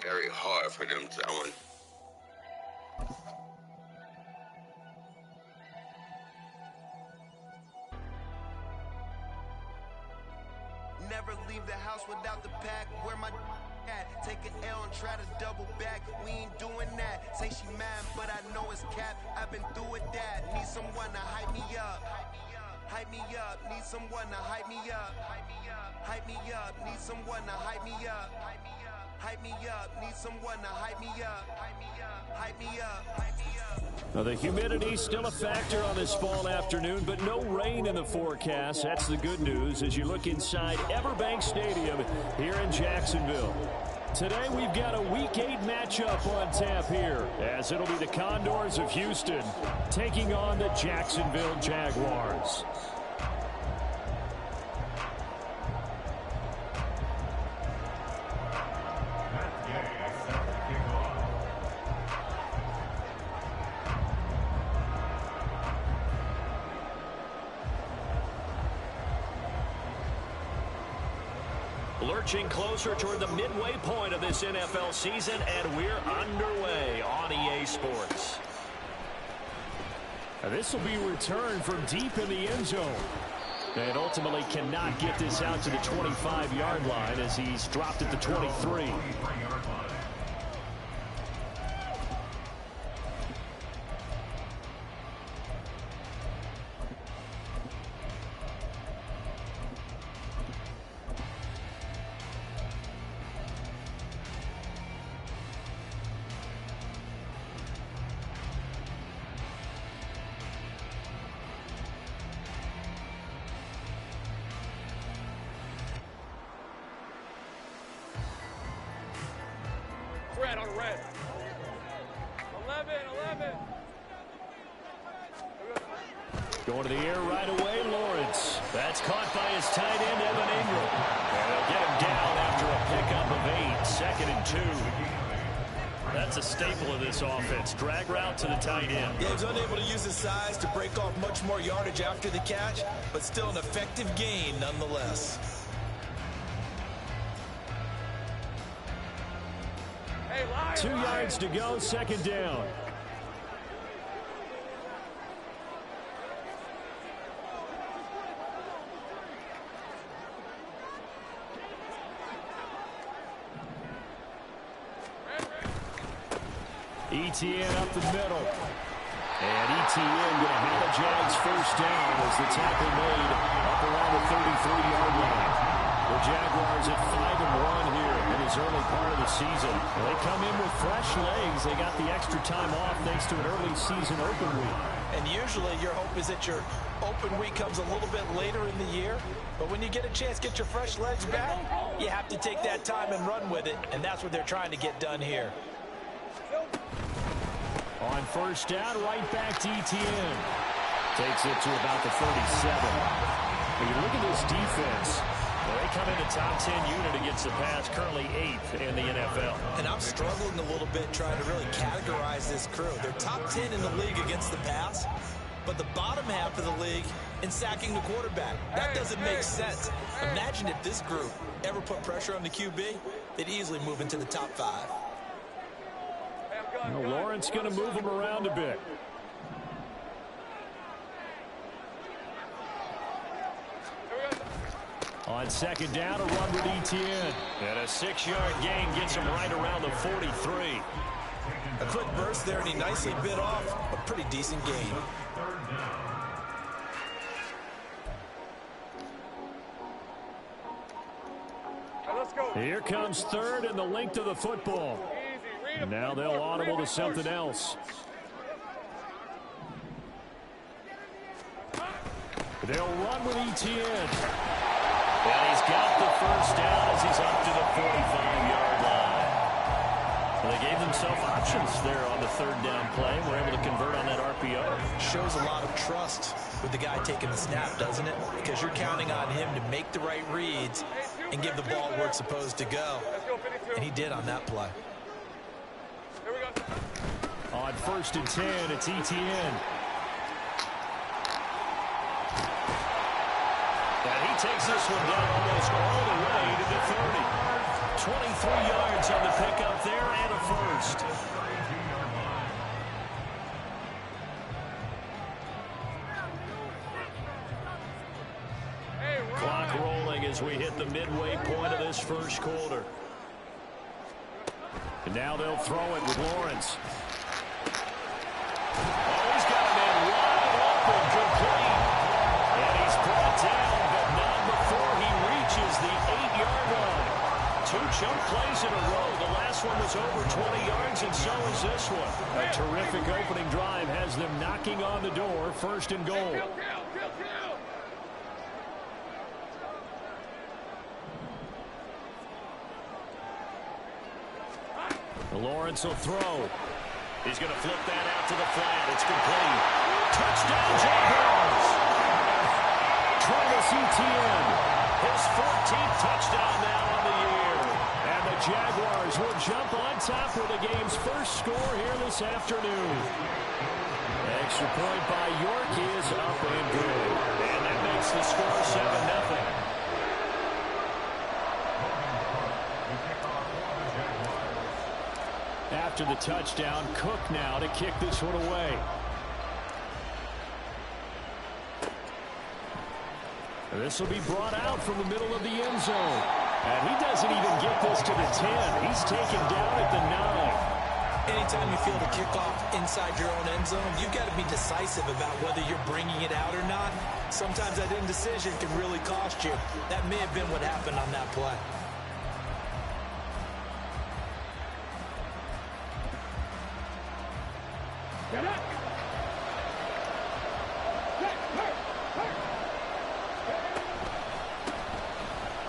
very hard for them to. Never leave the house without the pack. Where my at? Take an L and try to double back. We ain't doing that. Say she mad, but I know it's cap. I've been through with that. Need someone to hype me up. Hype me up. Need someone to hype me up. Hype me up. Need someone to hype me up. Hype me up. Need someone to hype me up. Hype me up. Hype me up. Now, the humidity still a factor on this fall afternoon, but no rain in the forecast. That's the good news as you look inside Everbank Stadium here in Jacksonville. Today we've got a Week 8 matchup on tap here, as it'll be the Condors of Houston taking on the Jacksonville Jaguars. Lurching closer toward the midway point of this NFL season, and we're underway on EA Sports. Now, this will be returned from deep in the end zone. And ultimately cannot get this out to the 25-yard line as he's dropped at the 23. Red on red. 11. Going to the air right away, Lawrence. That's caught by his tight end, Evan Ingram. And they'll get him down after a pickup of 8. 2nd and 2. That's a staple of this offense. Drag route to the tight end. Yeah, he's unable to use his size to break off much more yardage after the catch, but still an effective gain nonetheless. 2 yards to go, 2nd down. ETN up the middle. And ETN going to have a Jags first down as the tackle made up around the 33-yard line. The Jaguars at 5-1 here in this early part of the season. They come in with fresh legs. They got the extra time off thanks to an early season open week. And usually your hope is that your open week comes a little bit later in the year. But when you get a chance to get your fresh legs back, you have to take that time and run with it. And that's what they're trying to get done here. On first down, right back to ETN. Takes it to about the 37. When you look at this defense, they come in the top 10 unit against the pass, currently 8th in the NFL. And I'm struggling a little bit trying to really categorize this crew. They're top 10 in the league against the pass, but the bottom half of the league in sacking the quarterback. That doesn't make sense. Imagine if this group ever put pressure on the QB, they'd easily move into the top 5. Now, Lawrence going to move him around a bit. On 2nd down, a run with ETN. And a 6-yard gain gets him right around the 43. A quick burst there, and he nicely bit off a pretty decent gain. Here comes 3rd and the length of the football. Now they'll audible to something else. They'll run with ETN. And he's got the first down as he's up to the 45-yard line. Well, they gave themselves options there on the 3rd down play. We're able to convert on that RPO. Shows a lot of trust with the guy taking the snap, doesn't it? Because you're counting on him to make the right reads and give the ball where it's supposed to go. And he did on that play. On 1st and 10, it's ETN. And he takes this one down almost all the way to the 30. 23 yards on the pickup there and a first. Clock rolling as we hit the midway point of this first quarter. And now they'll throw it with Lawrence. Oh, he's got a man wide open, complete. And he's brought down, but not before he reaches the 8-yard line. 2 chunk plays in a row. The last one was over 20 yards, and so is this one. A terrific opening drive has them knocking on the door, first and goal. Lawrence will throw. He's going to flip that out to the flat. It's complete. Touchdown, Jags! Travis Etienne, his 14th touchdown now on the year. And the Jaguars will jump on top with the game's first score here this afternoon. Extra point by York is up and good. And that makes the score 7-0. After the touchdown, Cook now to kick this one away. This will be brought out from the middle of the end zone. And he doesn't even get this to the 10. He's taken down at the 9. Anytime you feel the kickoff inside your own end zone, you've got to be decisive about whether you're bringing it out or not. Sometimes that indecision can really cost you. That may have been what happened on that play.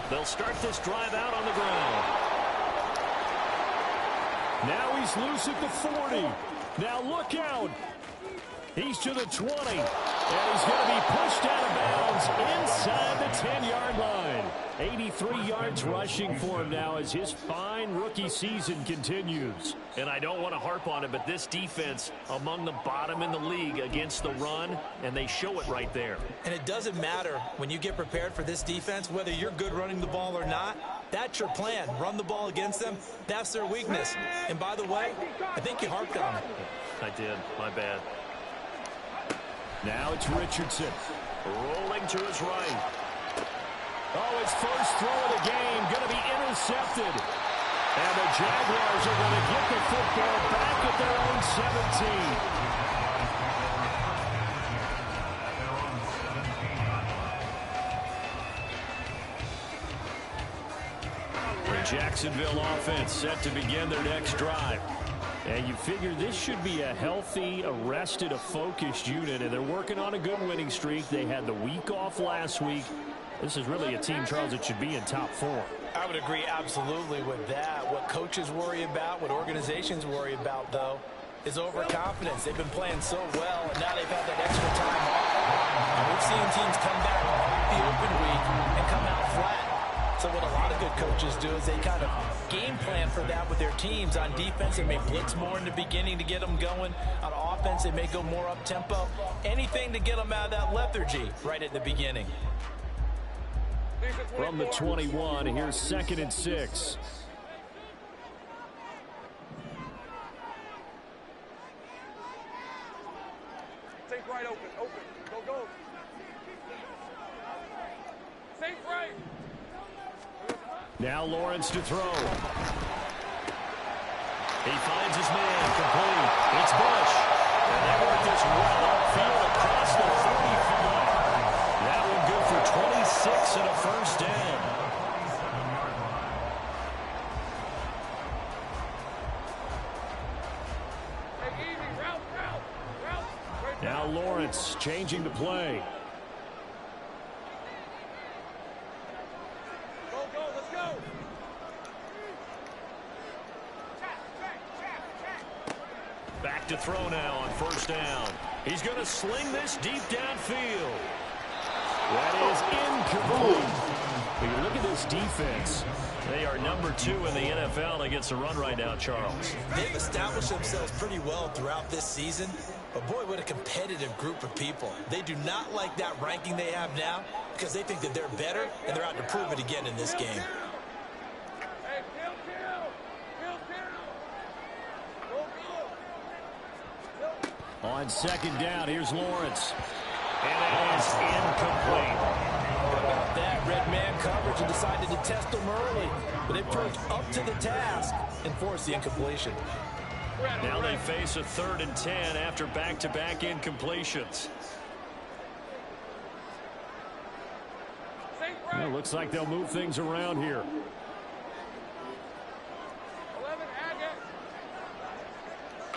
They'll start this drive out on the ground. Now he's loose at the 40. Now look out. He's to the 20. And he's going to be pushed out of bounds inside the 10-yard line. 83 yards rushing for him now as his fine rookie season continues. And I don't want to harp on it, but this defense among the bottom in the league against the run, and they show it right there. And it doesn't matter when you get prepared for this defense, whether you're good running the ball or not. That's your plan. Run the ball against them. That's their weakness. And by the way, I think you harped on it. I did. My bad. Now it's Richardson rolling to his right. Oh, his first throw of the game going to be intercepted. And the Jaguars are going to get the football back at their own 17. The Jacksonville offense set to begin their next drive. And you figure this should be a healthy, a rested, a focused unit. And they're working on a good winning streak. They had the week off last week. This is really a team, Charles, that should be in top 4. I would agree absolutely with that. What coaches worry about, what organizations worry about, though, is overconfidence. They've been playing so well, and now they've had that extra time off. And we've seen teams come back the open week and come out flat. So what a lot of good coaches do is they kind of game plan for that with their teams. On defense, they may blitz more in the beginning to get them going. On offense, they may go more up-tempo. Anything to get them out of that lethargy right at the beginning. From the 21, here's 2nd and 6. Safe right open. Go, go. Safe right. Now Lawrence to throw. He finds his man, complete. It's Bush. And they work this well upfield across the 45. That one good for 26 and a first down. Now Lawrence changing the play. Let's go. Back to throw now on first down. He's going to sling this deep downfield. That is incomplete. When you look at this defense, they are number 2 in the NFL against the run right now, Charles. They've established themselves pretty well throughout this season. But, boy, what a competitive group of people. They do not like that ranking they have now because they think that they're better, and they're out to prove it again in this game. Hey, On second down, here's Lawrence. And it is incomplete. How about that? Red man coverage and decided to test them early. But they proved up to the task and forced the incompletion. Now they face a 3rd and 10 after back-to-back incompletions. Well, looks like they'll move things around here. 11, Agate.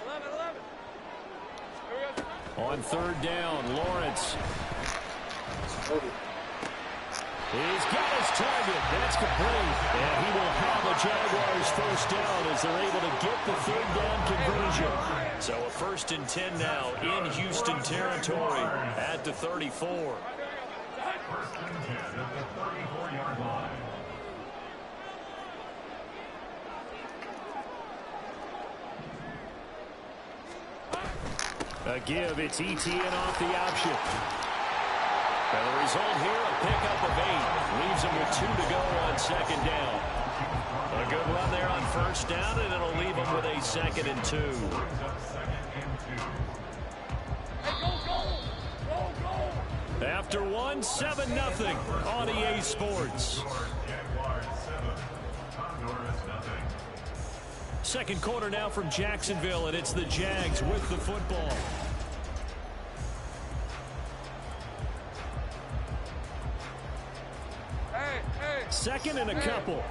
11, 11. Here we go. On 3rd down, Lawrence. He's got his target. That's complete. And he will have a Jaguars 1st down as they're able to get the 3rd down conversion. So a 1st and 10 now in Houston territory at the 34. A give, it's ETN off the option. And the result here, a pickup of 8. Leaves him with 2 to go on 2nd down. A good run there on 1st down, and it'll leave him with a 2nd and 2. After one, 7-0 on EA Sports. Second quarter now from Jacksonville, and it's the Jags with the football. Second and a couple.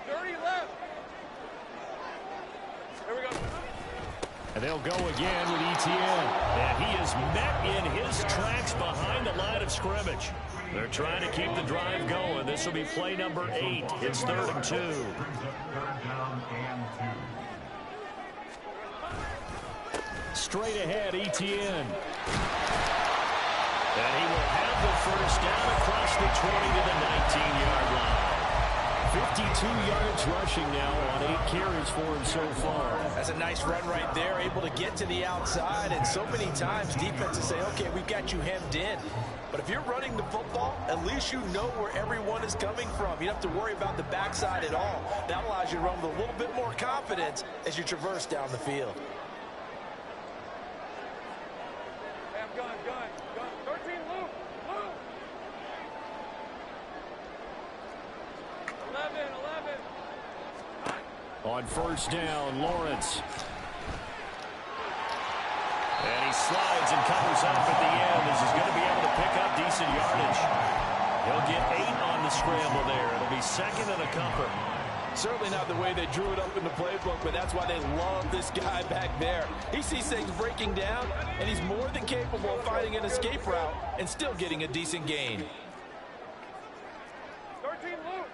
30 left. Here we go. And they'll go again with ETN. And he is met in his tracks behind the line of scrimmage. They're trying to keep the drive going. This will be play number 8. It's 3rd and 2. Straight ahead, ETN. And he will have the 1st down across the 20 to the 19-yard line. 52 yards rushing now on 8 carries for him so far. That's a nice run right there, able to get to the outside. And so many times defenses say, okay, we've got you hemmed in. But if you're running the football, at least you know where everyone is coming from. You don't have to worry about the backside at all. That allows you to run with a little bit more confidence as you traverse down the field. Gun. 13, Luke. 11. On 1st down, Lawrence. And he slides and covers up at the end as he's going to be able to pick up decent yardage. He'll get 8 on the scramble there. It'll be 2nd and a couple. Certainly not the way they drew it up in the playbook, but that's why they love this guy back there. He sees things breaking down, and he's more than capable of finding an escape route and still getting a decent gain. 13, Luke.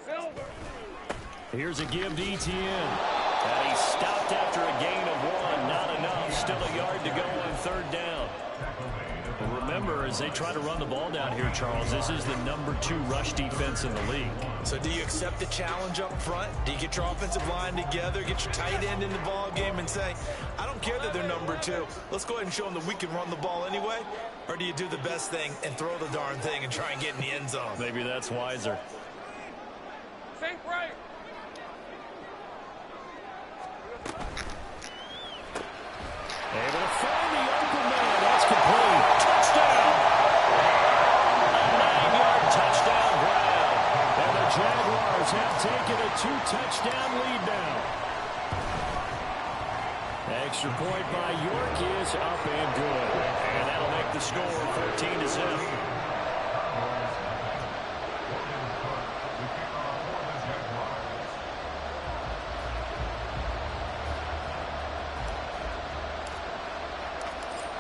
Silver. Here's a give to ETN. And he stopped after a gain of 1. Not enough. Still a yard to go on 3rd down. Remember, as they try to run the ball down here, Charles, this is the number 2 rush defense in the league. So do you accept the challenge up front? Do you get your offensive line together, get your tight end in the ball game and say, I don't care that they're number 2. Let's go ahead and show them that we can run the ball anyway? Or do you do the best thing and throw the darn thing and try and get in the end zone? Maybe that's wiser. Safe right. Able to find the open man. That's complete. Touchdown. A 9-yard touchdown grab. And the Jaguars have taken a 2-touchdown lead now. Extra point by York is up and good. And that'll make the score 14-0.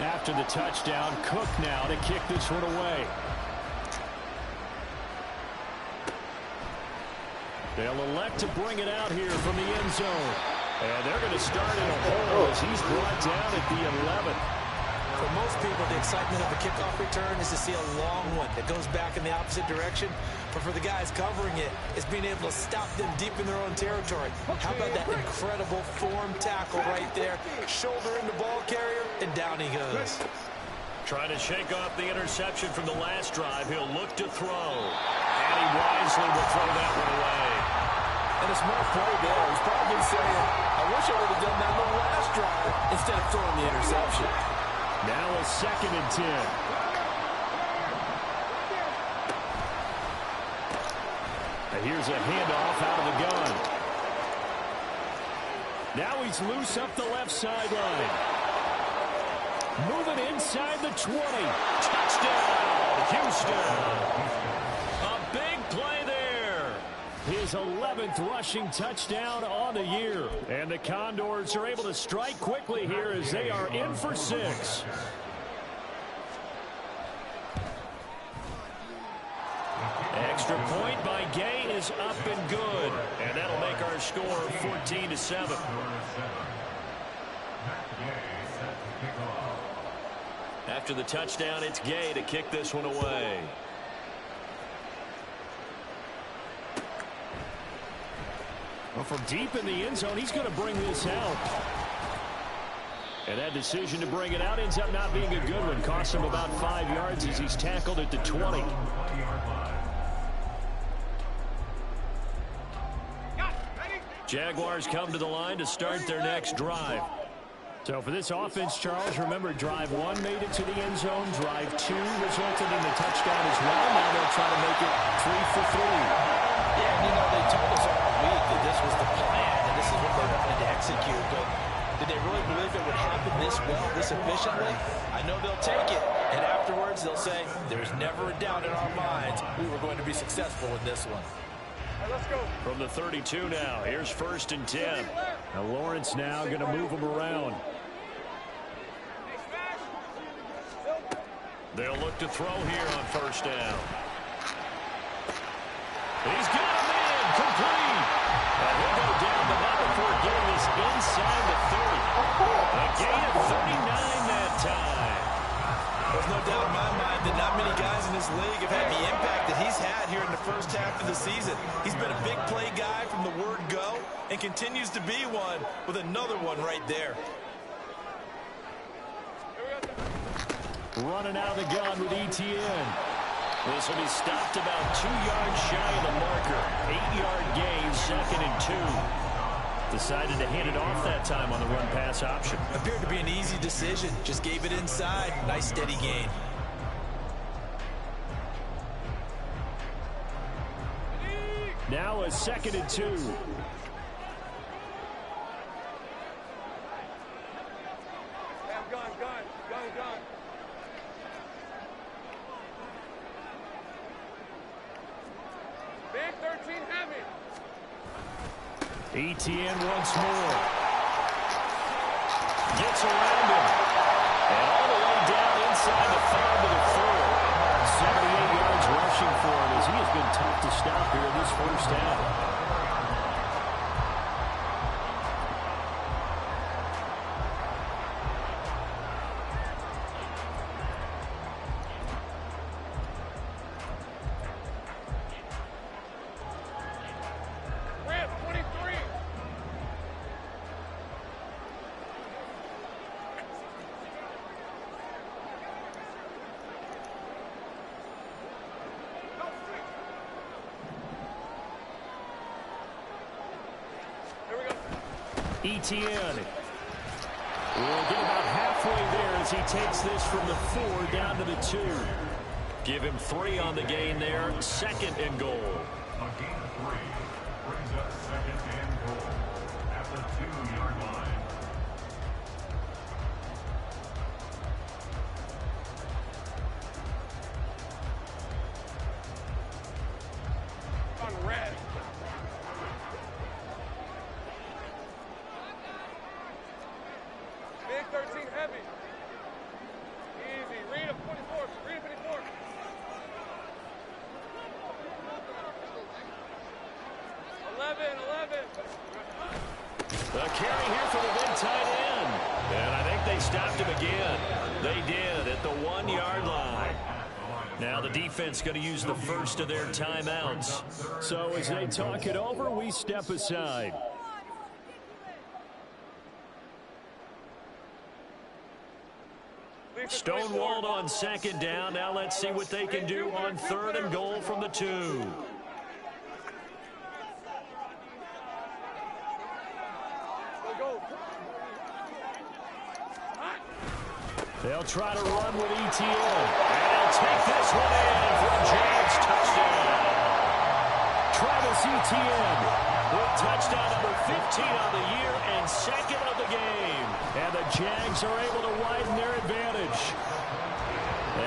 After the touchdown, Cook now to kick this one away. They'll elect to bring it out here from the end zone. And they're going to start in a hole as he's brought down at the 11th. For most people, the excitement of a kickoff return is to see a long one that goes back in the opposite direction. But for the guys covering it, it's being able to stop them deep in their own territory. How about that incredible form tackle right there? Shoulder in the ball carrier, and down he goes. Trying to shake off the interception from the last drive. He'll look to throw. And he wisely eventually will throw that one away. And a smart play there. He's probably saying, I wish I would have done that on the last drive instead of throwing the interception. Now a 2nd and 10. And here's a handoff out of the gun. Now he's loose up the left sideline. Moving inside the 20. Touchdown, Houston. A big play there. His 11th rushing touchdown on the year. And the Condors are able to strike quickly here as they are in for 6. Extra point by Gay is up and good. And that'll make our score 14-7. After the touchdown, it's Gay to kick this one away. Well, from deep in the end zone, he's going to bring this out. And that decision to bring it out ends up not being a good one. Costs him about 5 yards as he's tackled at the 20. Jaguars come to the line to start their next drive. So for this offense, Charles, remember drive 1 made it to the end zone. Drive 2 resulted in the touchdown as well. Now they'll try to make it 3 for 3. Yeah, and you know, they told us all week that this was the plan and this is what they wanted to execute. But did they really believe it would happen this well, this efficiently? I know they'll take it. And afterwards, they'll say, there's never a doubt in our minds we were going to be successful in this one. Let's go. From the 32 now, here's 1st and 10. Now Lawrence now going to move him around. They'll look to throw here on 1st down. He's got him in, complete. And he'll go down the line before getting this inside the 30. A gain of 39 that time. There's no doubt in my mind that not many guys in this league have had the impact that he's had here in the first half of the season. He's been a big play guy from the word go and continues to be one with another one right there. Running out of the gun with ETN. This will be stopped about 2 yards shy of the marker. 8-yard gain, 2nd and 2. Decided to hand it off that time on the run-pass option. Appeared to be an easy decision. Just gave it inside. Nice steady gain. Now a 2nd and 2. Gun. Big 13 heavy. ETN once more. Gets around him. And all the way down inside the 5 to the 4. 78 yards rushing for him as he has been tough to stop here in this first half. ETN will get about halfway there as he takes this from the 4 down to the 2. Give him 3 on the gain there. 2nd and goal. A gain of 3 brings up 2nd and goal at the 2-yard line. On red. Big 13 heavy. Easy. Read him 24. Read him 24. The carry here for the big tight end. And I think they stopped him again. They did at the 1-yard line. Now the defense going to use the first of their timeouts. So as they talk it over, we step aside. Stonewalled on 2nd down. Now let's see what they can do on 3rd and goal from the 2. They'll try to run with ETN. And they'll take this one in for the Jags touchdown. Travis Etienne with touchdown number 15 on the year and second of the game. And the Jags are able to widen their advantage.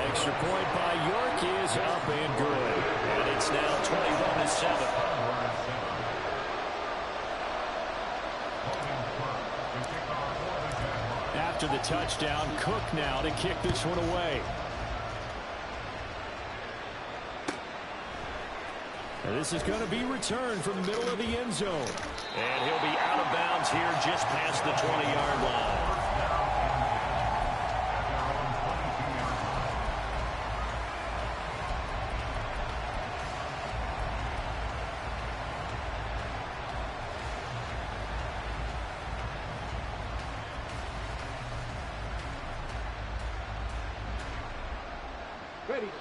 Extra point by York is up and good. And it's now 21-7. After the touchdown, Cook now to kick this one away. And this is going to be returned from the middle of the end zone. And he'll be out of bounds here just past the 20-yard line.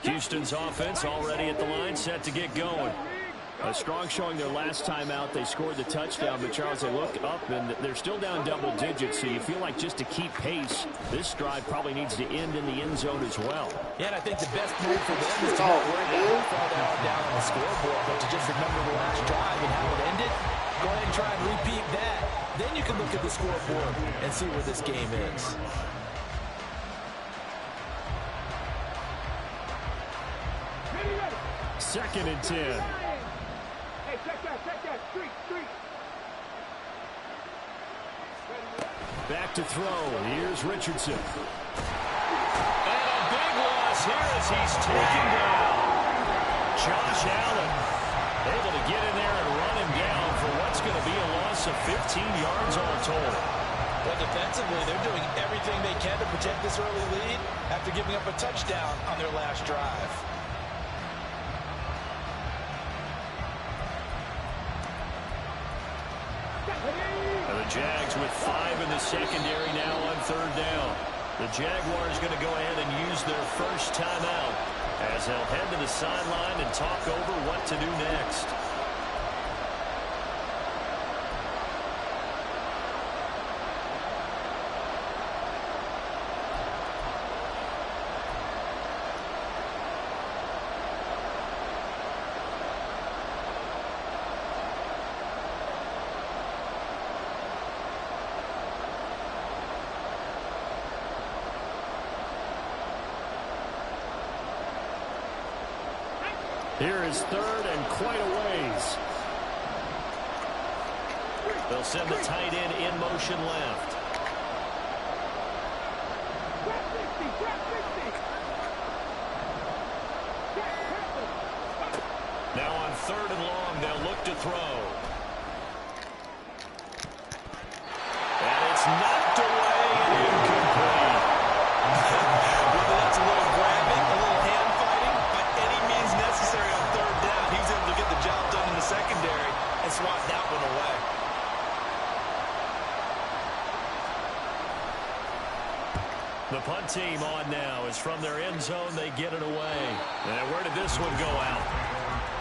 Houston's offense already at the line, set to get going. A strong showing their last time out. They scored the touchdown, but Charles, they look up and they're still down double digits, so you feel like just to keep pace, this drive probably needs to end in the end zone as well. Yeah, and I think the best move for them is to not worry about how far they are down on the scoreboard, but to just remember the last drive and how it ended. Go ahead and try and repeat that. Then you can look at the scoreboard and see where this game is. Second and 10. Hey, check that. Street. Back to throw. Here's Richardson. And a big loss here as he's taken down. Josh Allen able to get in there and run him down for what's going to be a loss of 15 yards all total. But defensively, they're doing everything they can to protect this early lead after giving up a touchdown on their last drive. And the Jags with 5 in the secondary now on third down. The Jaguars going to go ahead and use their first timeout as they'll head to the sideline and talk over what to do next. Here is third and quite a ways. They'll send the tight end in motion left. Now on third and long, they'll look to throw. And it's knocked away and incomplete. Whether that's a little grabbing, a little hand fighting, by any means necessary on third down, he was able to get the job done in the secondary and swat that one away. The punt team on now is from their end zone. They get it away. And where did this one go out?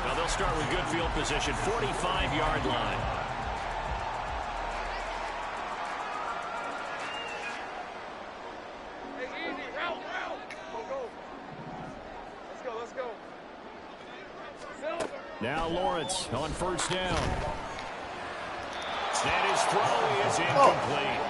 Now they'll start with good field position, 45-yard line. Hey, easy. Route. Go. Let's go. Silver. Now Lawrence on first down. And his throw is incomplete.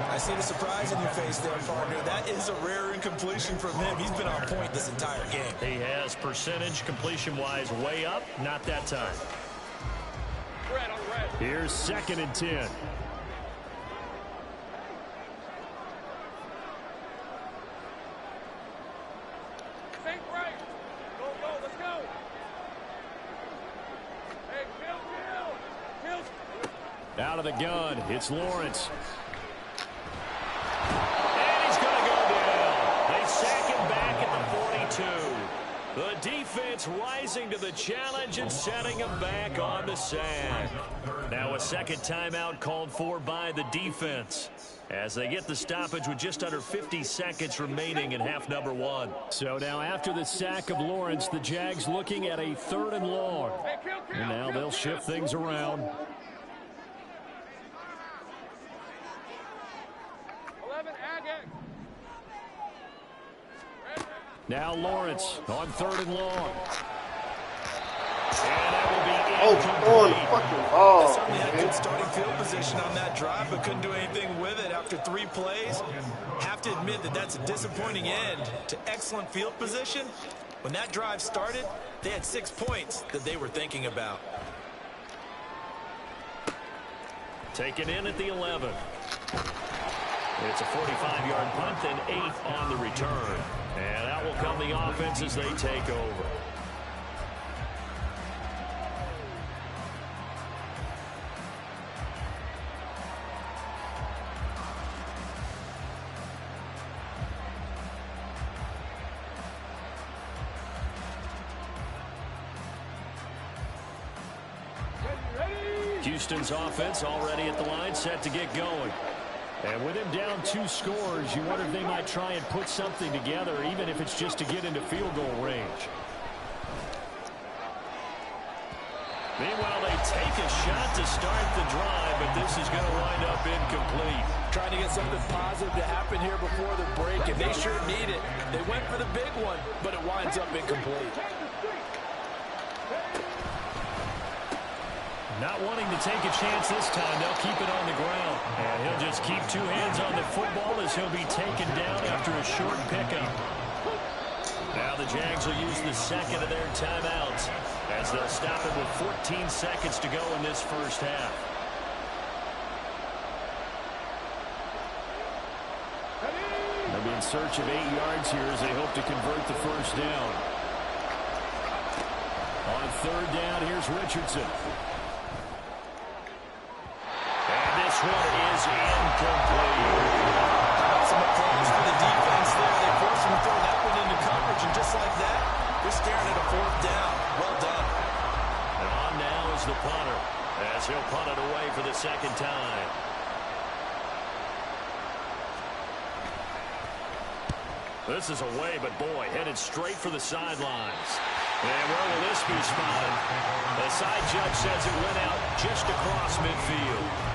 I see the surprise in your face there, partner. That is a rare incompletion from him. He's been on point this entire game. He has percentage completion-wise way up. Not that time. Red on red. Here's second and 10. Think right. Go. Let's go. Hey, kill. Out of the gun, it's Lawrence. And he's going to go down. They sack him back at the 42. The defense rising to the challenge and setting him back on the sack. Now a second timeout called for by the defense as they get the stoppage with just under 50 seconds remaining in half number one. So now after the sack of Lawrence, the Jags looking at a third and long. And now they'll shift things around. 11 Agate. Now Lawrence on 3rd and long. And that will be They certainly had good starting field position on that drive, but couldn't do anything with it after 3 plays. Have to admit that that's a disappointing end to excellent field position. When that drive started, they had 6 points that they were thinking about. Taken in at the 11. It's a 45-yard punt, then 8 on the return. And that will come the offense as they take over. Houston's offense already at the line, set to get going. And with him down 2 scores, you wonder if they might try and put something together, even if it's just to get into field goal range. Meanwhile, they take a shot to start the drive, but this is going to wind up incomplete. Trying to get something positive to happen here before the break, and they sure need it. They went for the big one, but it winds up incomplete. Not wanting to take a chance this time, they'll keep it on the ground. And he'll just keep 2 hands on the football as he'll be taken down after a short pickup. Now the Jags will use the second of their timeouts as they'll stop it with 14 seconds to go in this first half. They'll be in search of 8 yards here as they hope to convert the first down. On 3rd down, here's Richardson. This one is incomplete. Some applause for the defense there. They forced him to throw that one into coverage, and just like that, they're staring at a 4th down. Well done. And on now is the punter, as he'll punt it away for the 2nd time. This is away, but boy, headed straight for the sidelines. And where will this be spotted? The side judge says it went out just across midfield.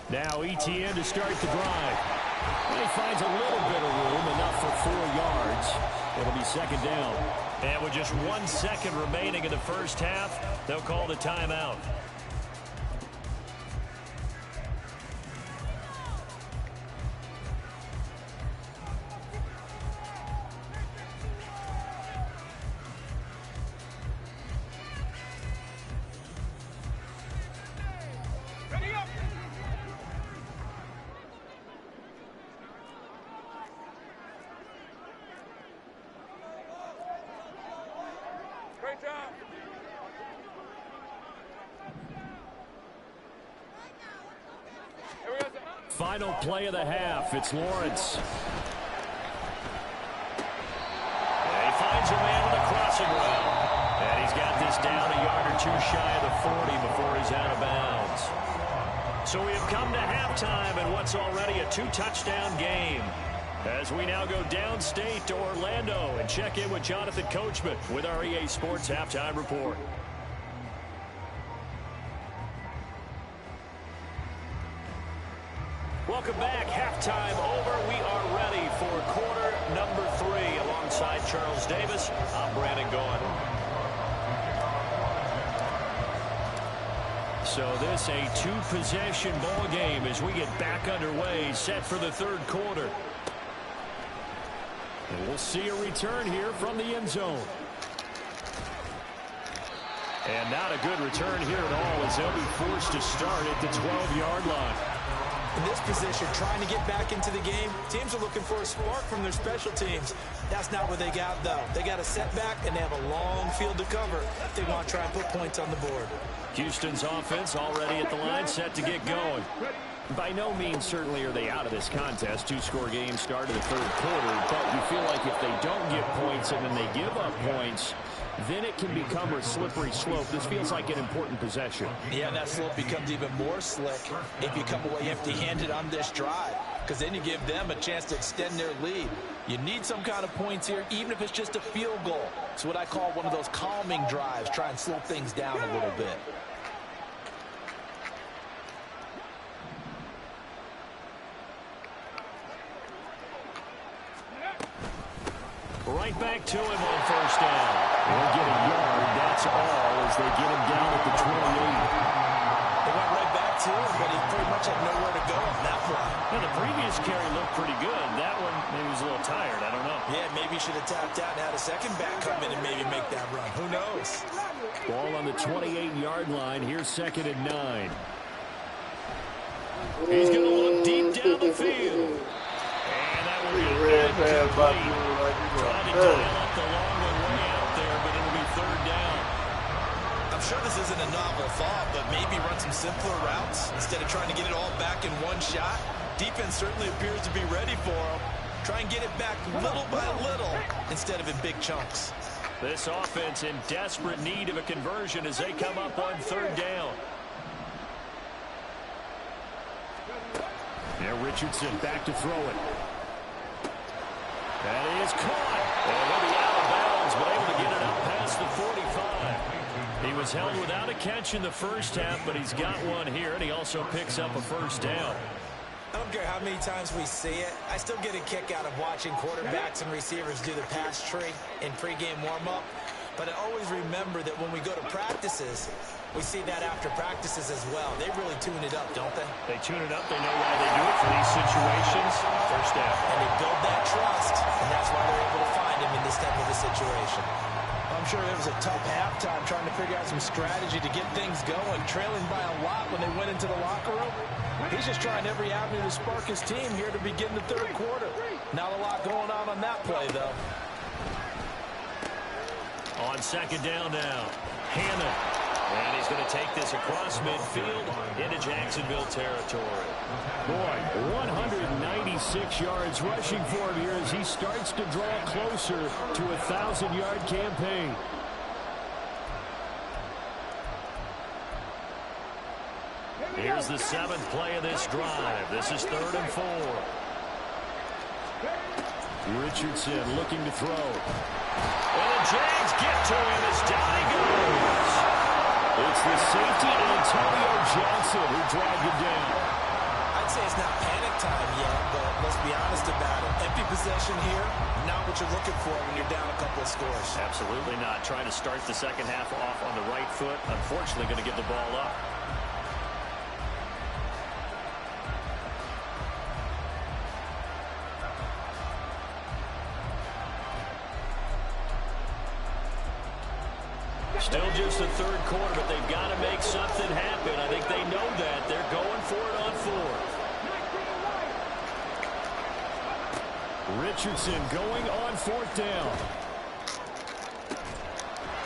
Now ETN to start the drive. And he finds a little bit of room, enough for 4 yards. It'll be 2nd down. And with just 1 second remaining in the first half, they'll call the timeout. Final play of the half. It's Lawrence. And he finds a man on the crossing route. And he's got this down a yard or 2 shy of the 40 before he's out of bounds. So we have come to halftime in what's already a 2-touchdown game, as we now go downstate to Orlando and check in with Jonathan Coachman with our EA Sports Halftime Report. Welcome back. Halftime over. We are ready for quarter number 3. Alongside Charles Davis, I'm Brandon Gordon. So this a 2-possession ball game as we get back underway, set for the 3rd quarter. And we'll see a return here from the end zone. And not a good return here at all, as they'll be forced to start at the 12-yard line. In this position, trying to get back into the game, teams are looking for a spark from their special teams. That's not what they got, though. They got a setback, and they have a long field to cover if they want to try and put points on the board. Houston's offense already at the line, set to get going. By no means certainly are they out of this contest. 2-score game start of the 3rd quarter, but you feel like if they don't get points and then they give up points, then it can become a slippery slope. This feels like an important possession. Yeah, and that slope becomes even more slick if you come away empty-handed on this drive, because then you give them a chance to extend their lead. You need some kind of points here, even if it's just a field goal. It's what I call one of those calming drives. Try and slow things down a little bit. Right back to him on first down. They'll get a yard, that's all, as they get him down at the 28. They went right back to him, but he pretty much had nowhere to go on that one. Yeah, the previous carry looked pretty good. That one, maybe was a little tired. I don't know. Yeah, maybe he should have tapped out and had a second back come in and maybe make that run. Who knows? Ball on the 28-yard line. Here's 2nd and 9. He's going to look deep down the field. And that will be incomplete. Trying to dial up the long way out there, but it'll be 3rd down. I'm sure this isn't a novel thought, but maybe run some simpler routes instead of trying to get it all back in one shot. Defense certainly appears to be ready for him. Try and get it back little by little instead of in big chunks. This offense in desperate need of a conversion as they come up on 3rd down. Now Richardson back to throw it. That is caught. And he'll be out of bounds, but able to get it up past the 45. He was held without a catch in the first half, but he's got one here, and he also picks up a 1st down. I don't care how many times we see it. I still get a kick out of watching quarterbacks and receivers do the pass tree in pregame warm-up. But I always remember that when we go to practices, we see that after practices as well. They really tune it up, don't they? They tune it up. They know why they do it for these situations. 1st down. And they build that trust, and that's why they're able to find him in this type of a situation. I'm sure it was a tough halftime trying to figure out some strategy to get things going, trailing by a lot when they went into the locker room. He's just trying every avenue to spark his team here to begin the 3rd quarter. Not a lot going on that play, though. On 2nd down now, Hannah. And he's going to take this across midfield into Jacksonville territory. Boy, 196 yards rushing for him here as he starts to draw closer to a 1,000-yard campaign. Here's the 7th play of this drive. This is 3rd and 4. Richardson looking to throw. And the Jags get to him as down he goes. It's the safety Antonio Johnson who dragged him down. I'd say it's not panic time yet, but let's be honest about it. Empty possession here, not what you're looking for when you're down a couple of scores. Absolutely not. Trying to start the second half off on the right foot. Unfortunately, going to give the ball up. Still just the 3rd quarter, but they've got to make something happen. I think they know that. They're going for it on 4th. Richardson going on 4th down.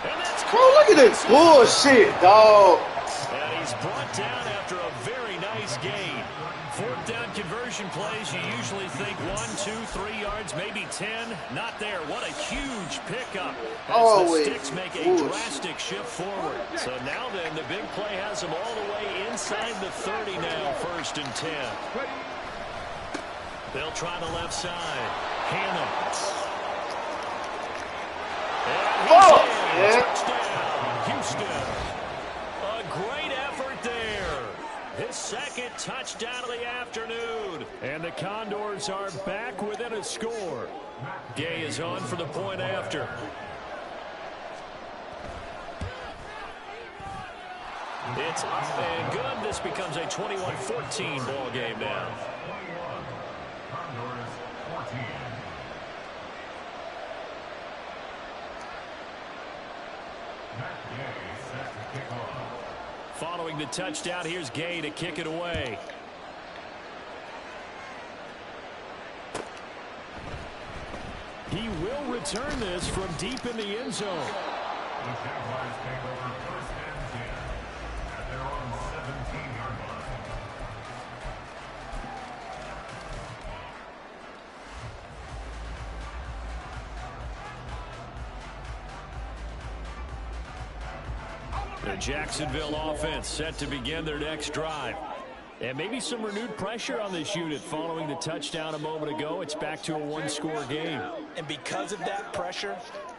And that's look at this bullshit, dog. And he's brought down after a very nice gain. 4th down conversion plays, you usually think 1, 2, 3 yards, maybe 10. Not there. What a huge pickup as the Sticks make a drastic shift forward. So now then, the big play has them all the way inside the 30 now, 1st and 10. They'll try the left side. Hannah. And he's in. Touchdown, Houston. A great effort there. His 2nd touchdown of the afternoon. And the Condors are back within a score. Gay is on for the point after. It's up and good. This becomes a 21-14 ball game now. Condors 14. Gay set to kick off. Following the touchdown, here's Gay to kick it away. He will return this from deep in the end zone. The Jaguars take over 1st and 10 at their own 17-yard line. The Jacksonville offense set to begin their next drive. And maybe some renewed pressure on this unit following the touchdown a moment ago. It's back to a one-score game. And because of that pressure,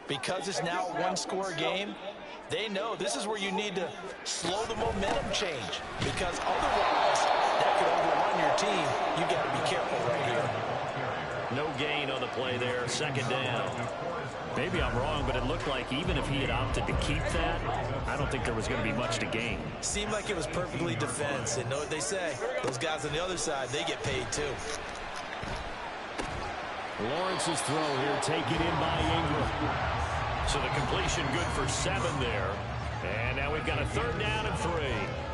because it's now a one-score game, they know this is where you need to slow the momentum change, because otherwise that could overrun your team. You got to be careful right here. No gain on the play there, second down. Maybe I'm wrong, but it looked like even if he had opted to keep that, I don't think there was going to be much to gain. Seemed like it was perfectly defense. And know what they say, those guys on the other side, they get paid too. Lawrence's throw here taken in by Ingram. So the completion good for 7 there. And now we've got a third down and 3.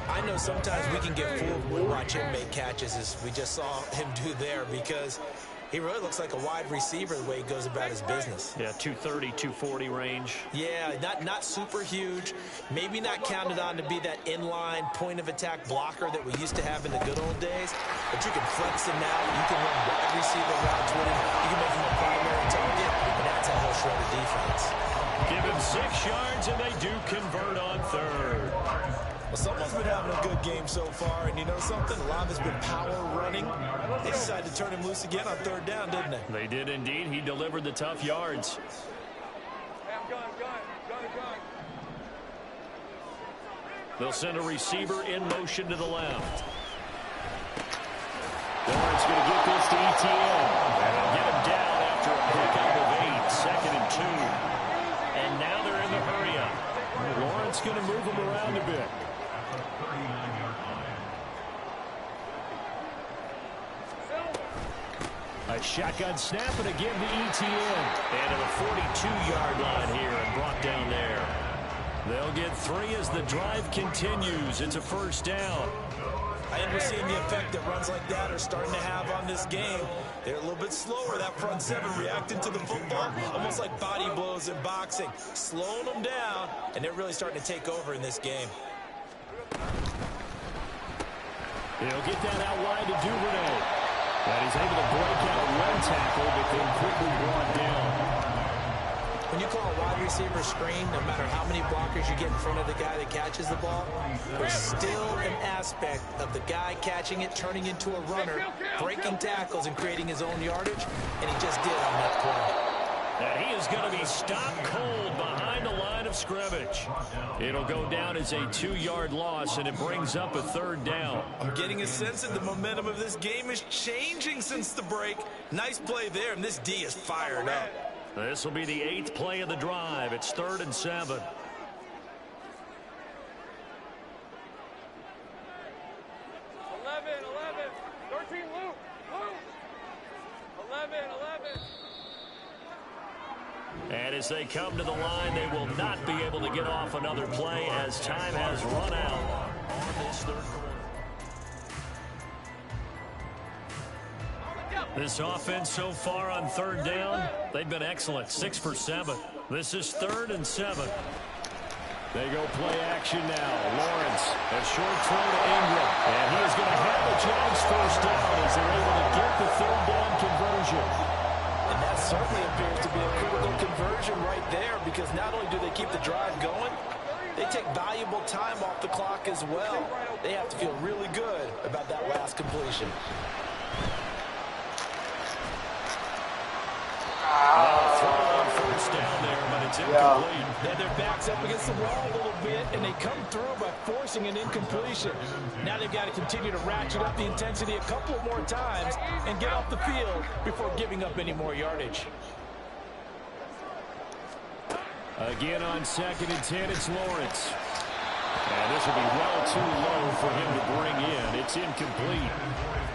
I know sometimes we can get fooled when we watch him make catches, as we just saw him do there, because he really looks like a wide receiver the way he goes about his business. Yeah, 230, 240 range. Yeah, not super huge. Maybe not counted on to be that inline point-of-attack blocker that we used to have in the good old days. But you can flex him out. You can run wide receiver routes with him. You can make him a primary target, and that's how he'll shred the defense. Give him 6 yards, and they do convert on third. Well, someone's been having a good game so far, and you know something? A lot of it's been power running. They decided to turn him loose again on third down, didn't they? They did indeed. He delivered the tough yards. They'll send a receiver in motion to the left. Lawrence going to get this to ETN. And they'll get him down after a pickup of 8, second and 2. And now they're in the hurry-up. Lawrence going to move him around a bit. A shotgun snap, and again to ETN. And to the 42-yard line here and brought down there. They'll get 3 as the drive continues. It's a first down. I understand the effect that runs like that are starting to have on this game. They're a little bit slower, that front 7, reacting to the football, almost like body blows in boxing, slowing them down, and they're really starting to take over in this game. He'll get that out wide to Duvernay. And he's able to break out one tackle, but then quickly brought down. When you call a wide receiver screen, no matter how many blockers you get in front of the guy that catches the ball, there's still an aspect of the guy catching it, turning into a runner, breaking tackles and creating his own yardage, and he just did on that play. And he is going to be stopped cold behind the line of scrimmage. It'll go down as a 2-yard loss, and it brings up a third down. I'm getting a sense that the momentum of this game is changing since the break. Nice play there, and this D is fired up. This will be the 8th play of the drive. It's 3rd and 7. 11, 13, Luke. 11. And as they come to the line, they will not be able to get off another play as time has run out on this third quarter. This offense so far on third down, they've been excellent, 6 for 7. This is 3rd and 7. They go play action now. Lawrence, a short throw to Ingram. And he is going to have the Jags first down as they're able to get the third down conversion. And that certainly appears to be a critical conversion right there, because not only do they keep the drive going, they take valuable time off the clock as well. They have to feel really good about that last completion. Throw on first down there, but it's incomplete. Then their back's up against the wall a little bit, and they come through by forcing an incompletion. Now they've got to continue to ratchet up the intensity a couple of more times and get off the field before giving up any more yardage. Again on 2nd and 10, it's Lawrence. And this will be well too low for him to bring in. It's incomplete.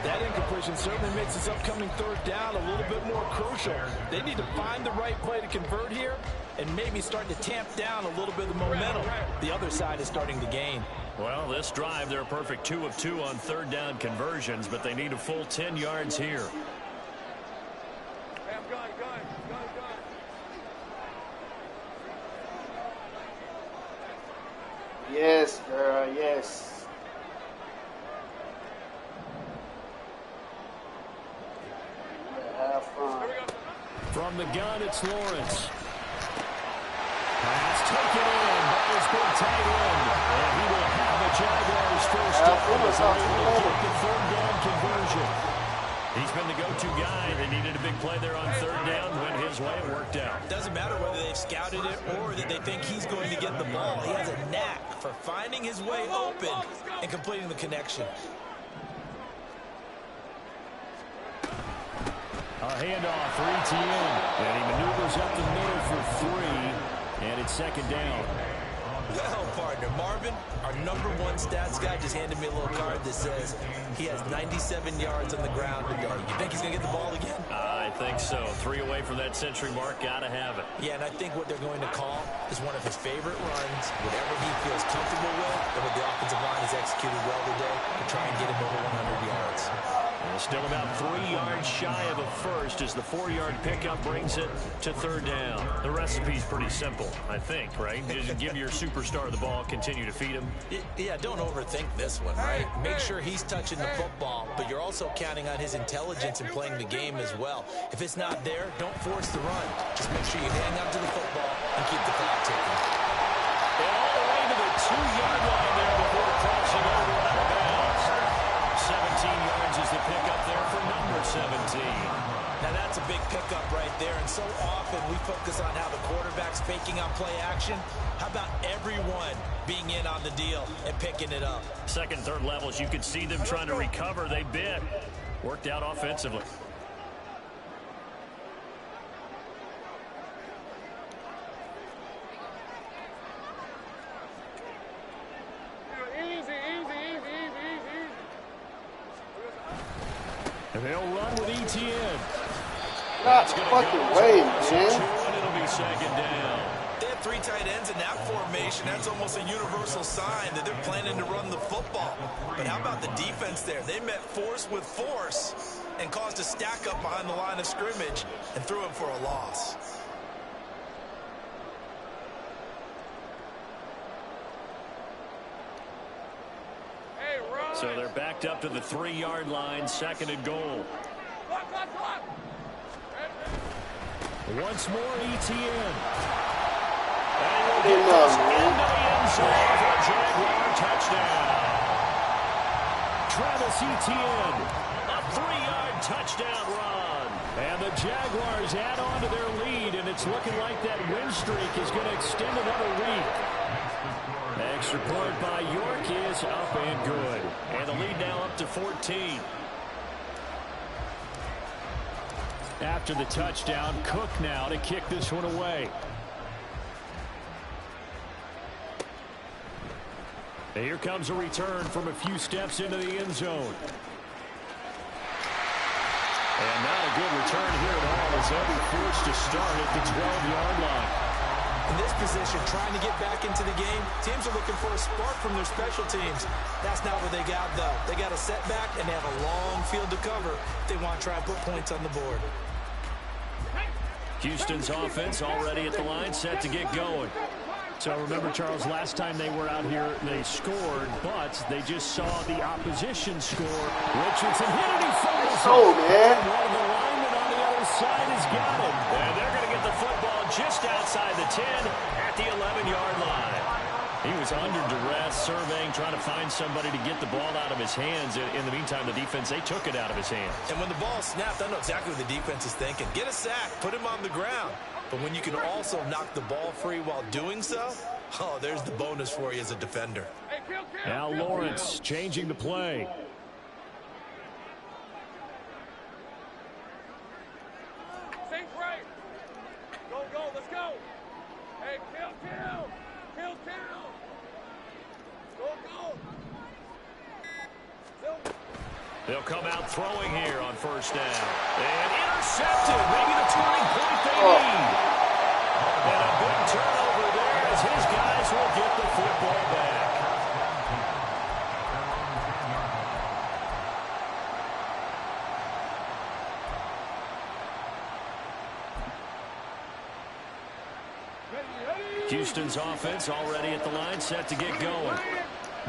That incompletion certainly makes this upcoming third down a little bit more crucial. They need to find the right play to convert here and maybe start to tamp down a little bit of the momentum the other side is starting to gain. Well, this drive, they're a perfect 2 of 2 on third down conversions, but they need a full 10 yards here. Yes, girl, yes. Have fun. From the gun, it's Lawrence. Pass taken in by his big tight end. his first down as they're able to get the third down conversion. He's been the go-to guy. They needed a big play there on third down. Went his way. It worked out. Doesn't matter whether they've scouted it or that they think he's going to get the ball. He has a knack for finding his way open and completing the connection. A handoff for Etienne. And he maneuvers up the middle for 3. And it's second down. Well, partner, Marvin, our #1 stats guy, just handed me a little card that says he has 97 yards on the ground today. You think he's going to get the ball again? I think so. 3 away from that century mark. Got to have it. Yeah, and I think what they're going to call is one of his favorite runs, whatever he feels comfortable with, and what the offensive line has executed well today to try and get him over 100 yards. Still about 3 yards shy of a first as the 4-yard pickup brings it to third down. The recipe's pretty simple, I think, right? Just give your superstar the ball, continue to feed him. Yeah, don't overthink this one, right? Make sure he's touching the football, but you're also counting on his intelligence in playing the game as well. If it's not there, don't force the run. Just make sure you hang on to the football and keep the clock ticking. And all the way to the 2-yard line there before crossing over out of bounds. 17 yards is the pickup there for number 17. Now that's a big pickup right there, and so often we focus on how the quarterback's faking on play action. How about everyone being in on the deal and picking it up? Second and third levels, you could see them trying to recover. They bit. Worked out offensively. And they'll run with Etienne. Not fucking way, man. It'll be second down. They have 3 tight ends in that formation. That's almost a universal sign that they're planning to run the football. But how about the defense there? They met force with force and caused a stack up behind the line of scrimmage and threw him for a loss. So they're backed up to the 3-yard line, second and goal. Once more, Etienne. And he'll get this into the end zone for a Jaguar touchdown. Travis Etienne, a 3-yard touchdown run. And the Jaguars add on to their lead, and it's looking like that win streak is going to extend another week. Extra point by York is up and good. And the lead now up to 14. After the touchdown, Cook now to kick this one away. And here comes a return from a few steps into the end zone. And not a good return here at all as they'll be forced to start at the 12-yard line. In this position, trying to get back into the game, teams are looking for a spark from their special teams. That's not what they got, though. They got a setback, and they have a long field to cover if they want to try and put points on the board. Houston's offense already at the line, set to get going. So remember, Charles, last time they were out here, they scored, but they just saw the opposition score. Richardson hit it, he fumbles. Oh, man. One of the linemen on the other side has got him. And they're going to get the football just outside the 10 at the 11-yard line. He was under duress, surveying, trying to find somebody to get the ball out of his hands. In the meantime, the defense, they took it out of his hands. And when the ball snapped, I know exactly what the defense is thinking. Get a sack, put him on the ground. But when you can also knock the ball free while doing so, oh, there's the bonus for you as a defender. Now Lawrence changing the play. Think right. Go, let's go. Hey, kill. Go. They'll come out throwing here on first down. And intercepted. Maybe the turning point they need. And a big turnover there as his guys will get the football back. Houston's offense already at the line, set to get going.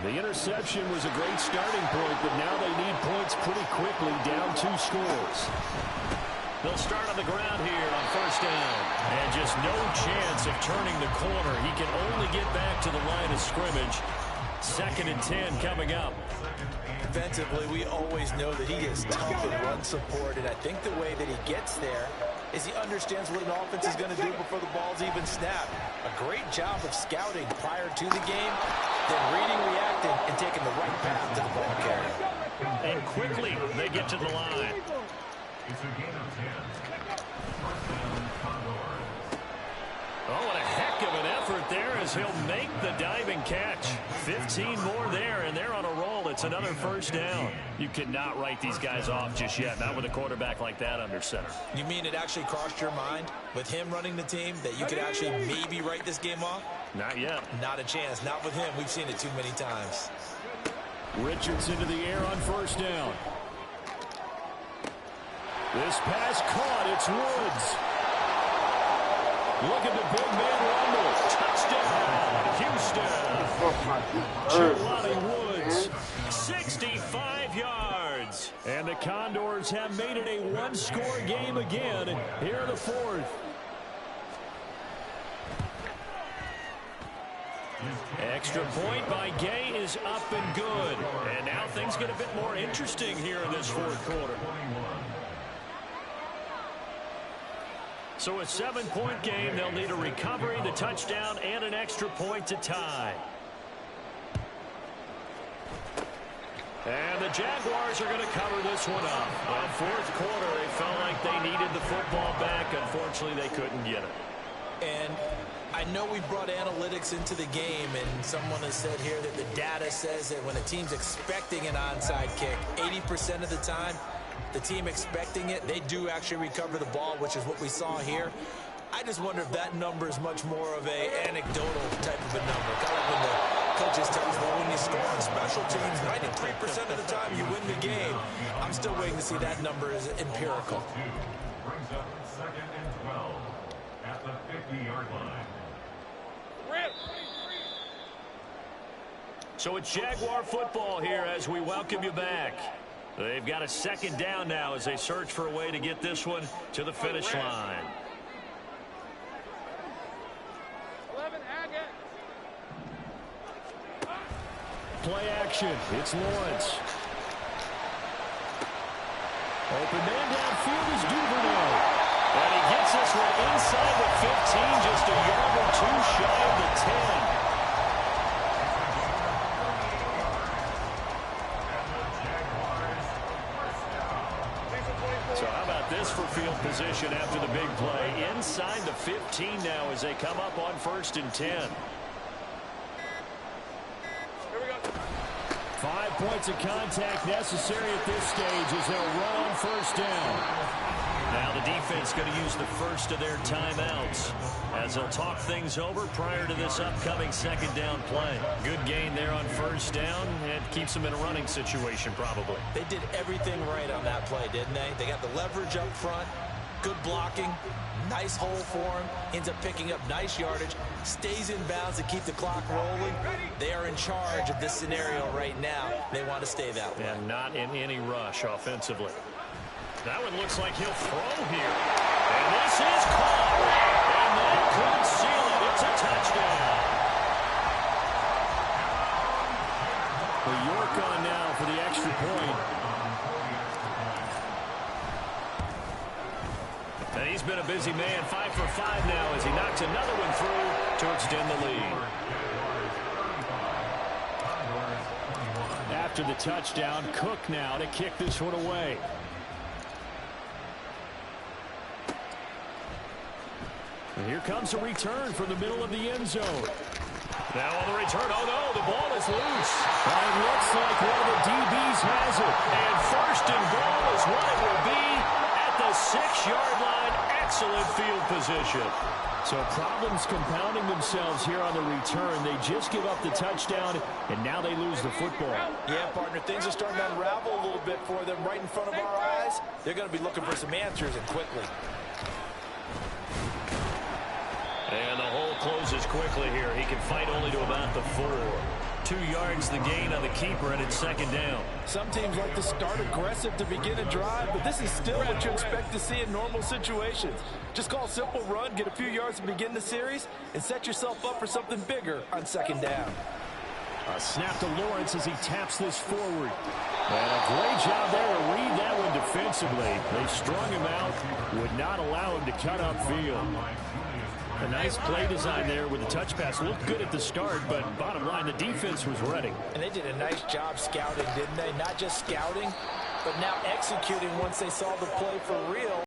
The interception was a great starting point, but now they need points pretty quickly, down 2 scores. They'll start on the ground here on first down. And just no chance of turning the corner. He can only get back to the line of scrimmage 2nd and 10 coming up. Defensively, we always know that he is tough in run support, and I think the way that he gets there is he understands what an offense is going to do before the ball's even snapped. A great job of scouting prior to the game, then reading, reacting, and taking the right path to the ball carrier. And quickly, they get to the line. It's a gain of 10. First down, Condors. Oh, what a heck of an effort there as he'll make the diving catch. 15 more there, and they're on a roll. It's another first down. You cannot write these guys off just yet, not with a quarterback like that under center. You mean it actually crossed your mind with him running the team that you could actually maybe write this game off? Not yet. Not a chance. Not with him. We've seen it too many times. Richardson to the air on first down. This pass caught. It's Woods. Look at the big man rumble. Touchdown, Houston. Jelani Woods, 65 yards. And the Condors have made it a one-score game again here in the 4th. Extra point by Gay is up and good. And now things get a bit more interesting here in this 4th quarter. So a 7-point game, they'll need a recovery, the touchdown, and an extra point to tie. And the Jaguars are going to cover this one up. Well, 4th quarter, they felt like they needed the football back. Unfortunately, they couldn't get it. And I know we brought analytics into the game, and someone has said here that the data says that when a team's expecting an onside kick, 80% of the time, the team expecting it, they do actually recover the ball, which is what we saw here. I just wonder if that number is much more of a anecdotal type of a number. Kind of like when the coaches tell us, well, when you score on special teams, 93% of the time you win the game. I'm still waiting to see that number is empirical. Brings up 2nd and 12 at the 50-yard line. So it's Jaguar football here as we welcome you back. They've got a 2nd down now as they search for a way to get this one to the finish line. 11, Play action. It's Lawrence. Open man downfield is Duvernay. And he gets this one inside the 15, just a yard or two shy of the 10. So how about this for field position after the big play? Inside the 15 now as they come up on 1st and 10. 5 points of contact necessary at this stage as they'll run on 1st down. Now the defense going to use the first of their timeouts as they'll talk things over prior to this upcoming 2nd down play. Good gain there on 1st down and keeps them in a running situation probably. They did everything right on that play, didn't they? They got the leverage up front, good blocking, nice hole for him, ends up picking up nice yardage, stays in bounds to keep the clock rolling. They are in charge of this scenario right now. They want to stay that way. And not in any rush offensively. That one looks like he'll throw here. And this is caught. And that could seal it. It's a touchdown. The York on now for the extra point. And he's been a busy man. 5 for 5 now as he knocks another one through to extend the lead. After the touchdown, Cook now to kick this one away. And here comes a return from the middle of the end zone. Now on the return, oh no, the ball is loose. And it looks like one of the DBs has it. And 1st and goal is what it will be at the 6-yard line. Excellent field position. So problems compounding themselves here on the return. They just give up the touchdown, and now they lose the football. Yeah, partner, things are starting to unravel a little bit for them right in front of our eyes. They're going to be looking for some answers and quickly. And the hole closes quickly here. He can fight only to about the 4. 2 yards the gain on the keeper, and it's 2nd down. Some teams like to start aggressive to begin a drive, but this is still what you expect to see in normal situations. Just call a simple run, get a few yards to begin the series, and set yourself up for something bigger on 2nd down. A snap to Lawrence as he taps this forward. And a great job there to read that one defensively. They strung him out, would not allow him to cut upfield. A nice play design there with the touch pass. Looked good at the start, but bottom line, the defense was ready. And they did a nice job scouting, didn't they? Not just scouting, but now executing once they saw the play for real.